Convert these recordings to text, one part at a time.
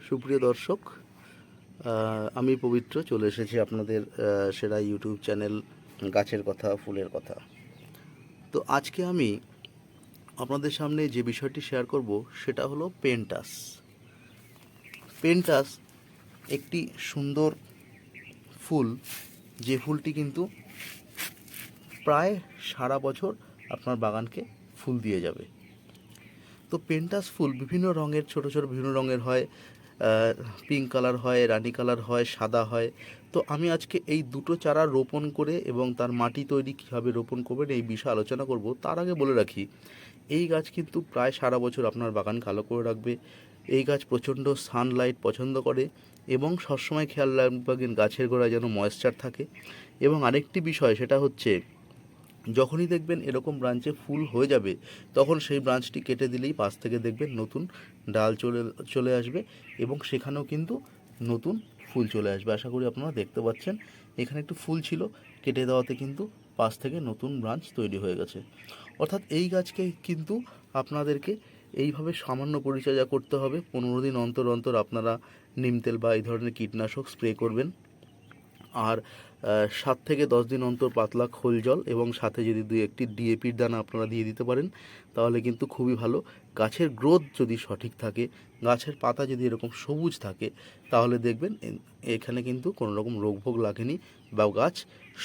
সুপ্রিয় দর্শক, আমি পবিত্র চলে এসেছি আপনাদের সেরা ইউটিউব চ্যানেল গাছের কথা ফুলের কথা। তো আজকে আমি আপনাদের সামনে যে বিষয়টি শেয়ার করব সেটা হলো পেন্টাস। পেন্টাস একটি সুন্দর ফুল, যে ফুলটি কিন্তু প্রায় সারা বছর আপনার বাগানকে ফুল দিয়ে যাবে। তো পেন্টাস ফুল বিভিন্ন রঙের, ছোট ছোট বিভিন্ন রঙের হয়, পিঙ্ক কালার হয়, রানি কালার হয়, সাদা হয়। তো আমি আজকে এই দুটো চারা রোপণ করে এবং তার মাটি তৈরি কীভাবে রোপণ করবেন এই বিষয়ে আলোচনা করব। তার আগে বলে রাখি, এই গাছ কিন্তু প্রায় সারা বছর আপনার বাগান কালো করে রাখবে। এই গাছ প্রচণ্ড সানলাইট পছন্দ করে এবং সবসময় খেয়াল রাখবেন গাছের গোড়ায় যেন ময়েশ্চার থাকে। এবং আরেকটি বিষয়, সেটা হচ্ছে যখনই দেখবেন এরকম ব্রাঞ্চে ফুল হয়ে যাবে, তখন সেই ব্রাঞ্চটি কেটে দিলেই পাশ থেকে দেখবেন নতুন ডাল চলে আসবে এবং সেখানেও কিন্তু নতুন ফুল চলে আসবে। আশা করি আপনারা দেখতে পাচ্ছেন, এখানে একটু ফুল ছিল, কেটে দেওয়াতে কিন্তু পাশ থেকে নতুন ব্রাঞ্চ তৈরি হয়ে গেছে। অর্থাৎ এই গাছকে কিন্তু আপনাদেরকে এইভাবে সামান্য পরিচর্যা করতে হবে। 15 দিন অন্তর অন্তর আপনারা নিম তেল বা এই ধরনের কীটনাশক স্প্রে করবেন। আর 7 থেকে 10 দিন অন্তর পাতলা খোল জল এবং সাথে যদি 2-1টি ডিএপির দানা আপনারা দিয়ে দিতে পারেন, তাহলে কিন্তু খুবই ভালো। গাছের গ্রোথ যদি সঠিক থাকে, গাছের পাতা যদি এরকম সবুজ থাকে, তাহলে দেখবেন এখানে কিন্তু কোনো রকম রোগভোগ লাগেনি বা গাছ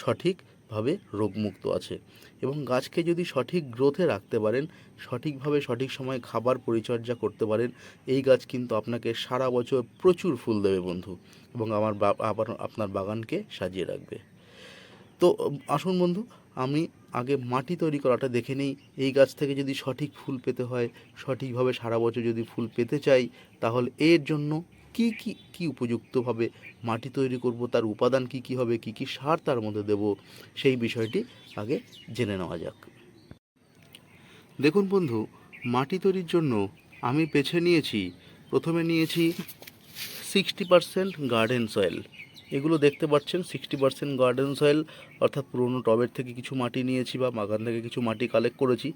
সঠিকভাবে রোগমুক্ত আছে। এবং গাছকে যদি সঠিক গ্রোথে রাখতে পারেন, সঠিকভাবে সঠিক সময়ে খাবার পরিচর্যা করতে পারেন, এই গাছ কিন্তু আপনাকে সারা বছর প্রচুর ফুল দেবে বন্ধু, এবং আবার আপনার বাগানকে সাজিয়ে রাখবে। তো আসুন বন্ধু, আমি আগে মাটি তৈরি করাটা দেখে নিই। এই গাছ থেকে যদি সঠিক ফুল পেতে হয়, সঠিকভাবে সারা বছর যদি ফুল পেতে চাই, তাহলে এর জন্য কি উপযুক্তভাবে মাটি তৈরি করব, তার উপাদান কি হবে, কি সার তার মধ্যে দেব, সেই বিষয়টি আগে জেনে নেওয়া যাক। দেখুন বন্ধু, মাটি তৈরির জন্য আমি প্রথমে নিয়েছি 60% গার্ডেন সয়েল। এগুলো দেখতে পাচ্ছেন 60% গার্ডেন সয়েল, অর্থাৎ পুরনো টবের থেকে কিছু মাটি নিয়েছি বা বাগান থেকে কিছু মাটি কালেক্ট করেছি।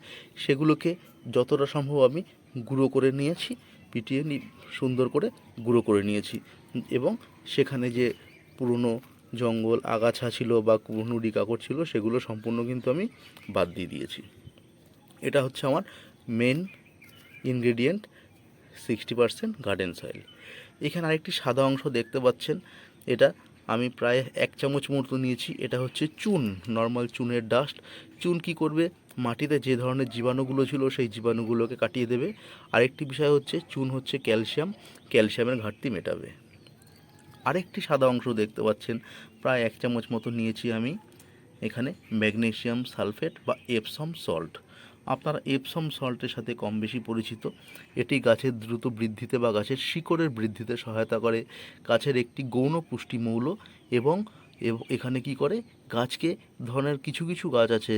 সেগুলোকে যতটা সম্ভব আমি গুঁড়ো করে নিয়েছি, পিটিয়ে সুন্দর করে গুঁড়ো করে নিয়েছি। এবং সেখানে যে পুরনো জঙ্গল আগাছা ছিল বা নুড়ি কাকড় ছিল, সেগুলো সম্পূর্ণ কিন্তু আমি বাদ দিয়ে দিয়েছি। এটা হচ্ছে আমার মেন ইনগ্রেডিয়েন্ট, 60% গার্ডেন সয়েল। এখানে আরেকটি সাদা অংশ দেখতে পাচ্ছেন, এটা আমি প্রায় 1 চামচ মতো নিয়েছি। এটা হচ্ছে চুন, নর্মাল চুনের ডাস্ট। চুন কি করবে, মাটিতে যে ধরনের জীবাণুগুলো ছিল সেই জীবাণুগুলোকে কাটিয়ে দেবে। আরেকটি বিষয় হচ্ছে, চুন হচ্ছে ক্যালসিয়ামের ঘাটতি মেটাবে। আরেকটি সাদা অংশ দেখতে পাচ্ছেন, প্রায় 1 চামচ মতো নিয়েছি আমি এখানে ম্যাগনেসিয়াম সালফেট বা এপসম সল্ট। আপনারা এপসম সল্টের সাথে কম বেশি পরিচিত। এটি গাছের দ্রুত বৃদ্ধিতে বা গাছের শিকড়ের বৃদ্ধিতে সহায়তা করে। গাছের একটি গৌণ পুষ্টি মৌল। এবং এখানে কি করে, গাছকে ধরনের কিছু কিছু গাছ আছে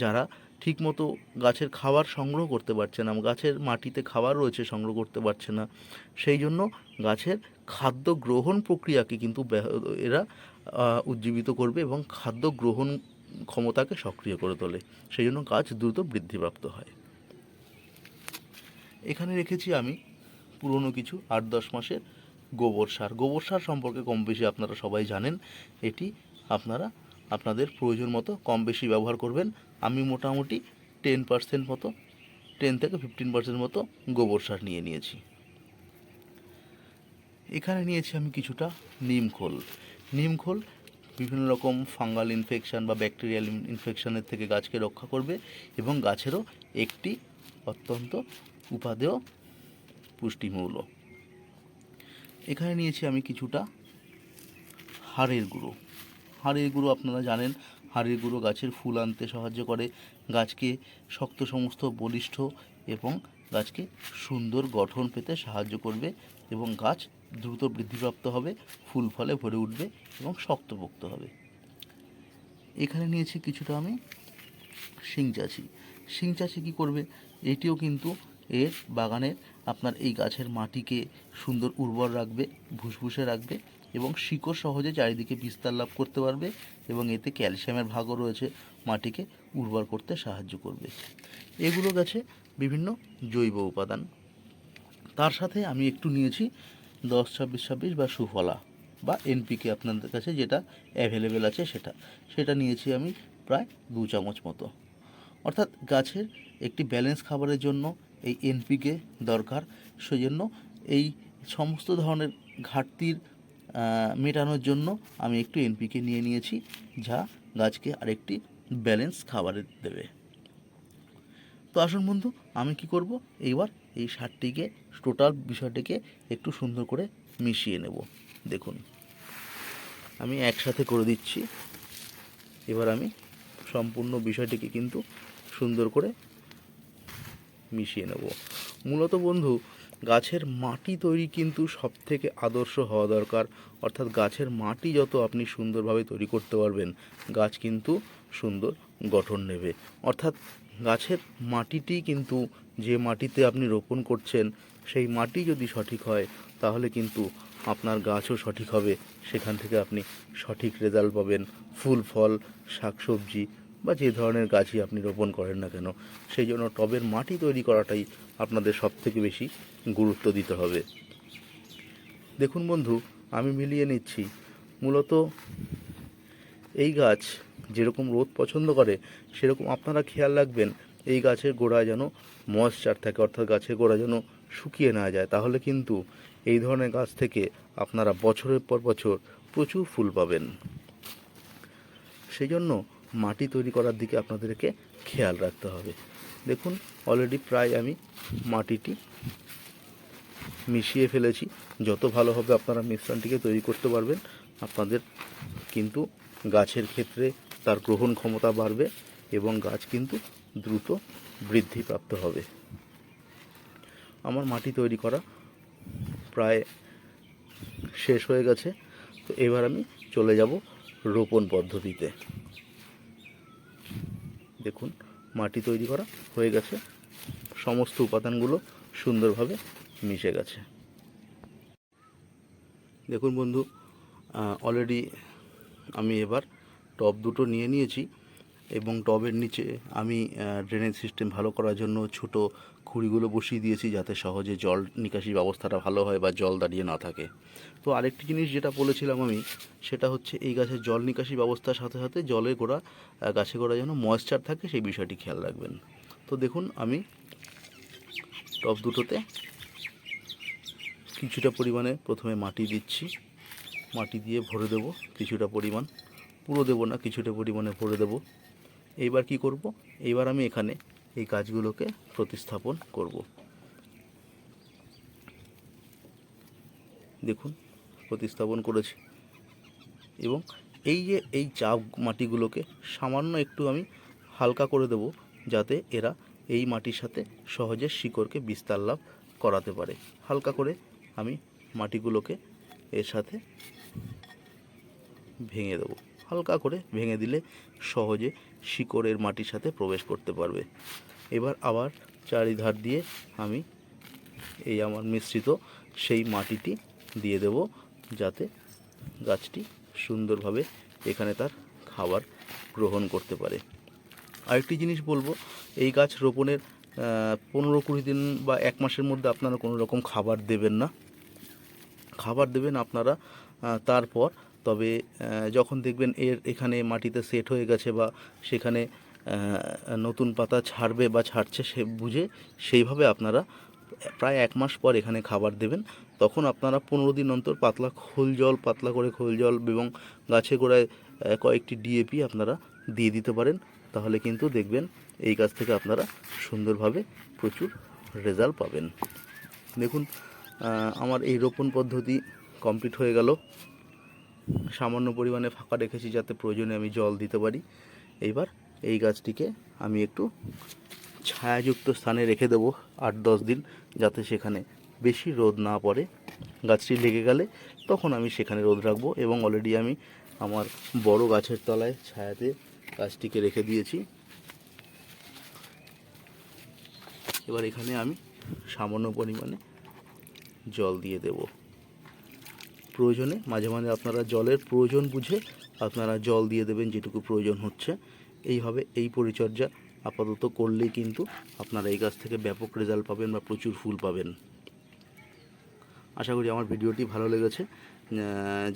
যারা ঠিকমতো গাছের খাবার সংগ্রহ করতে পারছে না, গাছের মাটিতে খাবার রয়েছে সংগ্রহ করতে পারছে না, সেই জন্য গাছের খাদ্য গ্রহণ প্রক্রিয়াকে কিন্তু এরা উজ্জীবিত করবে এবং খাদ্য গ্রহণ ক্ষমতাকে সক্রিয় করে তোলে। সেই জন্য গাছ দ্রুত বৃদ্ধিপ্রাপ্ত হয়। এখানে রেখেছি আমি পুরনো কিছু 8-10 মাসের গোবর সার সম্পর্কে কম বেশি আপনারা সবাই জানেন। এটি আপনারা আপনাদের প্রয়োজন মতো কম বেশি ব্যবহার করবেন। আমি মোটামুটি 10% মতো, 10 থেকে 15% মতো গোবর সার নিয়েছি। এখানে নিয়েছি আমি কিছুটা নিম খোল বিভিন্ন রকম ফাঙ্গাল ইনফেকশান বা ব্যাকটেরিয়াল ইনফেকশানের থেকে গাছকে রক্ষা করবে এবং গাছেরও একটি অত্যন্ত উপাদেয় পুষ্টিমৌল। এখানে নিয়েছি আমি কিছুটা হাড়ের গুঁড়ো। আপনারা জানেন, হাড়ের গুঁড়ো গাছের ফুল আনতে সাহায্য করে, গাছকে শক্ত সমস্ত বলিষ্ঠ এবং গাছকে সুন্দর গঠন পেতে সাহায্য করবে এবং গাছ দ্রুত বৃদ্ধিপ্রাপ্ত হবে, ফুল ফলে ভরে উঠবে এবং শক্তপোক্ত হবে। এখানে নিয়েছি কিছুটা আমি শিংচাচি কী করবে, এটিও কিন্তু এর বাগানের আপনার এই গাছের মাটিকে সুন্দর উর্বর রাখবে, ভুসভুসে রাখবে এবং শিকড় সহজে চারিদিকে বিস্তার লাভ করতে পারবে এবং এতে ক্যালসিয়ামের ভাগও রয়েছে, মাটিকে উর্বর করতে সাহায্য করবে। এগুলো গাছে বিভিন্ন জৈব উপাদান। তার সাথে আমি একটু নিয়েছি 10-26-26 বা সুফলা বা এনপিকে আপনাদের কাছে যেটা অ্যাভেলেবেল আছে সেটা নিয়েছি আমি প্রায় 2 চামচ মতো। অর্থাৎ গাছের একটি ব্যালেন্স খাবারের জন্য এই এনপিকে দরকার। সেজন্য এই সমস্ত ধরনের ঘাটতির মেটানোর জন্য আমি একটু এনপিকে নিয়ে নিয়েছি, যা গাছকে আরেকটি ব্যালেন্স খাবারে দেবে। তো আসুন বন্ধু, আমি কি করব, এইবার এই সারটিকে টোটাল বিষয়টিকে একটু সুন্দর করে মিশিয়ে নেব। দেখুন আমি একসাথে করে দিচ্ছি। এবার আমি সম্পূর্ণ বিষয়টিকে কিন্তু সুন্দর করে মিশিয়ে নেব। মূলত বন্ধু, গাছের মাটি তৈরি কিন্তু সবথেকে আদর্শ হওয়া দরকার। অর্থাৎ গাছের মাটি যত আপনি সুন্দরভাবে তৈরি করতে পারবেন, গাছ কিন্তু সুন্দর গঠন নেবে। অর্থাৎ গাছের মাটিটি কিন্তু, যে মাটিতে আপনি রোপণ করছেন সেই মাটি যদি সঠিক হয় তাহলে কিন্তু আপনার গাছও সঠিক হবে। সেখান থেকে আপনি সঠিক রেজাল্ট পাবেন। ফুল ফল শাকসবজি বা যে ধরনের গাছই আপনি রোপণ করেন না কেন, সেই জন্য টবের মাটি তৈরি করাটাই আপনাদের সবথেকে বেশি গুরুত্ব দিতে হবে। দেখুন বন্ধু, আমি মিলিয়ে নিচ্ছি। মূলত এই গাছ যেরকম রোদ পছন্দ করে সেরকম আপনারা খেয়াল রাখবেন এই গাছের গোড়ায় যেন ময়েশ্চার থাকে, অর্থাৎ গাছের গোড়া যেন শুকিয়ে না যায়। তাহলে কিন্তু এই ধরনের গাছ থেকে আপনারা বছরের পর বছর প্রচুর ফুল পাবেন। সেই জন্য মাটি তৈরি করার দিকে আপনাদেরকে খেয়াল রাখতে হবে। দেখুন অলরেডি প্রায় আমি মাটিটি মিশিয়ে ফেলেছি। যত ভালোভাবে আপনারা মিশ্রণটিকে তৈরি করতে পারবেন, আপনাদের কিন্তু গাছের ক্ষেত্রে তার গ্রহণ ক্ষমতা বাড়বে এবং গাছ কিন্তু দ্রুত বৃদ্ধিপ্রাপ্ত হবে। আমার মাটি তৈরি করা প্রায় শেষ হয়ে গেছে। তো এবার আমি চলে যাব রোপণ পদ্ধতিতে। দেখুন মাটি তৈরি করা হয়ে গেছে, সমস্ত উপাদানগুলো সুন্দরভাবে মিশে গেছে। দেখুন বন্ধু, অলরেডি আমি এবার টব দুটো নিয়ে নিয়েছি এবং টবের নিচে আমি ড্রেনেজ সিস্টেম ভালো করার জন্য ছোট খুঁড়িগুলো বসিয়ে দিয়েছি, যাতে সহজে জল নিকাশি ব্যবস্থাটা ভালো হয় বা জল দাঁড়িয়ে না থাকে। তো আরেকটি জিনিস যেটা বলেছিলাম আমি, সেটা হচ্ছে এই গাছের জল নিকাশি ব্যবস্থার সাথে সাথে জলের গোড়া, গাছের গোড়া যেন ময়েশ্চার থাকে সেই বিষয়টি খেয়াল রাখবেন। তো দেখুন আমি টব দুটোতে কিছুটা পরিমাণে প্রথমে মাটি দিচ্ছি। মাটি দিয়ে ভরে দেব কিছুটা পরিমাণ, পুরো দেব না, কিছুটা পরিমাণে ভরে দেব। এইবার কি করব, এইবার আমি এখানে এই গাছগুলোকে প্রতিস্থাপন করব। দেখুন প্রতিস্থাপন করেছি এবং এই চাপ মাটিগুলোকে সামান্য একটু আমি হালকা করে দেব, যাতে এরা এই মাটির সাথে সহজে শিকড়কে বিস্তার লাভ করাতে পারে। হালকা করে আমি মাটিগুলোকে এর সাথে ভেঙে দেবো। হালকা করে ভেঙে দিলে সহজে শিকড়ের মাটির সাথে প্রবেশ করতে পারবে। এবার আবার চারিধার দিয়ে আমি এই আমার মিশ্রিত সেই মাটিটি দিয়ে দেব, যাতে গাছটি সুন্দরভাবে এখানে তার খাবার গ্রহণ করতে পারে। আরেকটি জিনিস বলবো, এই গাছ রোপণের 15-20 দিন বা 1 মাসের মধ্যে আপনারা কোনো রকম খাবার দেবেন না। খাবার দেবেন আপনারা তারপর। তবে যখন দেখবেন এখানে মাটিতে সেট হয়ে গেছে বা সেখানে নতুন পাতা ছাড়বে বা ছাড়ছে সে বুঝে সেইভাবে আপনারা প্রায় 1 মাস পর এখানে খাবার দেবেন। তখন আপনারা 15 দিন অন্তর পাতলা করে খোল জল এবং গাছে গোড়ায় কয়েকটি ডিএপি আপনারা দিয়ে দিতে পারেন। তাহলে কিন্তু দেখবেন এই গাছ থেকে আপনারা সুন্দরভাবে প্রচুর রেজাল্ট পাবেন। দেখুন আমার এই রোপণ পদ্ধতি কমপ্লিট হয়ে গেল। সামান্য পরিমাণে ফাঁকা রেখেছি যাতে প্রয়োজনে আমি জল দিতে পারি। এইবার এই গাছটিকে আমি একটু ছায়াযুক্ত স্থানে রেখে দেবো 8-10 দিন, যাতে সেখানে বেশি রোদ না পড়ে। গাছটি লেগে গেলে তখন আমি সেখানে রোদ রাখবো এবং অলরেডি আমি আমার বড় গাছের তলায় ছায়াতে গাছটিকে রেখে দিয়েছি। এবার এখানে আমি সামান্য পরিমাণে জল দিয়ে দেব। প্রয়োজনে মাঝে মাঝে আপনারা জলের প্রয়োজন বুঝে আপনারা জল দিয়ে দেবেন যেটুকু প্রয়োজন হচ্ছে। এইভাবে এই পরিচর্যা আপাতত করলেই কিন্তু আপনারা এই গাছ থেকে ব্যাপক রেজাল্ট পাবেন বা প্রচুর ফুল পাবেন। আশা করি আমার ভিডিওটি ভালো লেগেছে।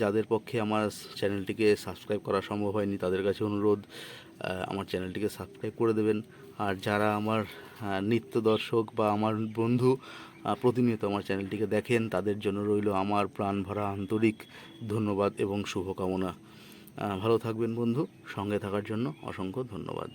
যাদের পক্ষে আমার চ্যানেলটিকে সাবস্ক্রাইব করা সম্ভব হয়নি তাদের কাছে অনুরোধ, আমার চ্যানেলটিকে সাবস্ক্রাইব করে দেবেন। আর যারা আমার নিত্য দর্শক বা আমার বন্ধু প্রতিনিয়ত আমার চ্যানেলটিকে দেখেন, তাদের জন্য রইল আমার প্রাণ ভরা আন্তরিক ধন্যবাদ এবং শুভকামনা। ভালো থাকবেন বন্ধু, সঙ্গে থাকার জন্য অসংখ্য ধন্যবাদ।